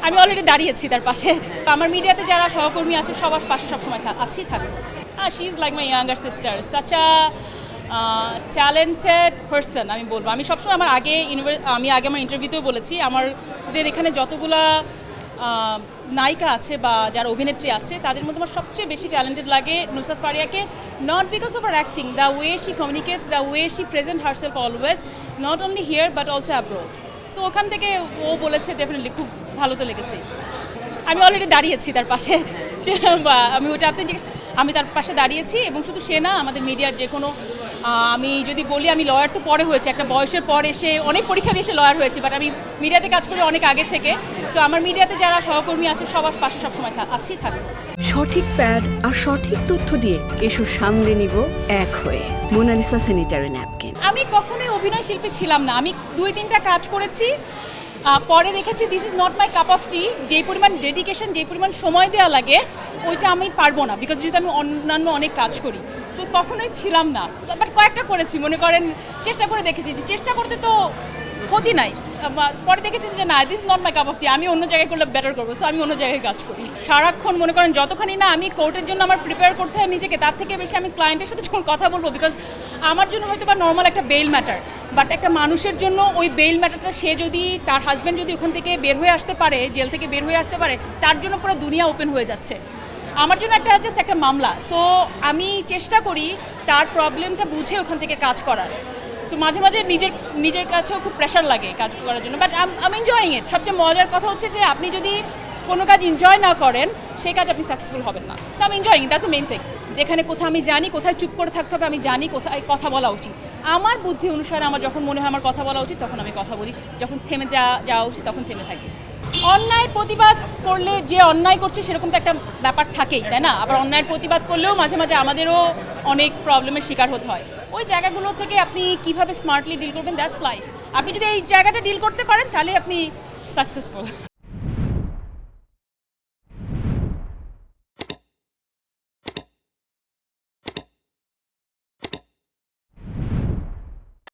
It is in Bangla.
আমি অলরেডি দাঁড়িয়েছি তার পাশে। আমার মিডিয়াতে যারা সহকর্মী আছে সবার পাশে সবসময় আছি থাকবো। She is like my younger sister, such a talented person. আমি বলবো, আমি সবসময় আমার আমি আগে আমার ইন্টারভিউতেও বলেছি, আমাদের এখানে যতগুলা নায়িকা আছে বা যারা অভিনেত্রী আছে তাদের মধ্যে আমার সবচেয়ে বেশি ট্যালেন্টেড লাগে নুসরাত ফারিয়াকে, not because of her acting, the way she communicates, the way she present herself always, not only here but also abroad. So ওখান থেকে ও বলেছে ডেফিনেটলি খুব ভালো তো লেগেছে। আমি অলরেডি দাঁড়িয়েছি তার পাশে, আমি ওটা আপনি আমি তার পাশে দাঁড়িয়েছি এবং শুধু সে না, আমাদের মিডিয়ার যে কোনো, আমি যদি বলি আমি লয়ার তো পরে হয়েছে, একটা বয়সের পর এসে অনেক পরীক্ষা দিয়ে এসে লয়ার হয়েছি, বাট আমি মিডিয়াতে কাজ করি অনেক আগে থেকে। সো আমার মিডিয়াতে যারা সহকর্মী আছে সবার পাশে সবসময় আছি থাকবো। সঠিক প্যাড আর সঠিক তথ্য দিয়ে এসব সামলে নিব এক হয়ে। Monalisa sanitary napkin. আমি কখনোই অভিনয় শিল্পী ছিলাম না, আমি 2-3টা কাজ করেছি, পরে দেখেছি this is not my cup of tea. যেই পরিমাণ ডেডিকেশন, যেই পরিমাণ সময় দেওয়া লাগে ওইটা আমি পারবো না, বিকজ যেহেতু আমি অন্যান্য অনেক কাজ করি, তো কখনোই ছিলাম না। বাট কয়েকটা করেছি, মনে করেন চেষ্টা করে দেখেছি, যে চেষ্টা করতে তো ক্ষতি নাই। পরে দেখেছি যে না, this not my cup of tea, আমি অন্য জায়গায় করলে বেটার করবো, সো আমি অন্য জায়গায় কাজ করি। সারাক্ষণ মনে করেন যতখানি না আমি কোর্টের জন্য আমার প্রিপেয়ার করতে হয় নিজেকে, তার থেকে বেশি আমি ক্লায়েন্টের সাথে যখন কথা বলবো, বিকজ আমার জন্য হয়তো বা নর্মাল একটা বেইল ম্যাটার, বাট একটা মানুষের জন্য ওই বেইল ম্যাটারটা, সে যদি তার হাজব্যান্ড যদি ওখান থেকে বের হয়ে আসতে পারে, জেল থেকে বের হয়ে আসতে পারে, তার জন্য পুরো দুনিয়া ওপেন হয়ে যাচ্ছে। আমার জন্য জাস্ট একটা মামলা। সো আমি চেষ্টা করি তার প্রবলেমটা বুঝে ওখান থেকে কাজ করার। সো মাঝে মাঝে নিজের কাছেও খুব প্রেশার লাগে কাজ করার জন্য, বাট আই এনজয়িং ইট। সবচেয়ে মজার কথা হচ্ছে যে আপনি যদি কোনো কাজ এনজয় না করেন, সেই কাজ আপনি সাকসেসফুল হবেন না। সো আমি enjoying it, that's the main thing. যেখানে কোথাও আমি জানি কোথায় চুপ করে থাকতে হবে, আমি জানি কোথায় কথা বলা উচিত। আমার বুদ্ধি অনুসারে আমার যখন মনে হয় আমার কথা বলা উচিত তখন আমি কথা বলি, যখন থেমে যাওয়া উচিত তখন থেমে থাকি। অন্যায়ের প্রতিবাদ করলে যে অন্যায় করছে সেরকম তো একটা ব্যাপার থাকেই, তাই না? আবার অন্যায়ের প্রতিবাদ করলেও মাঝে মাঝে আমাদেরও অনেক প্রবলেমের শিকার হতে হয়। ওই জায়গাগুলো থেকে আপনি কিভাবে স্মার্টলি ডিল করবেন, দ্যাটস লাইফ। আপনি যদি এই জায়গাটা ডিল করতে পারেন তাহলে আপনি সাকসেসফুল।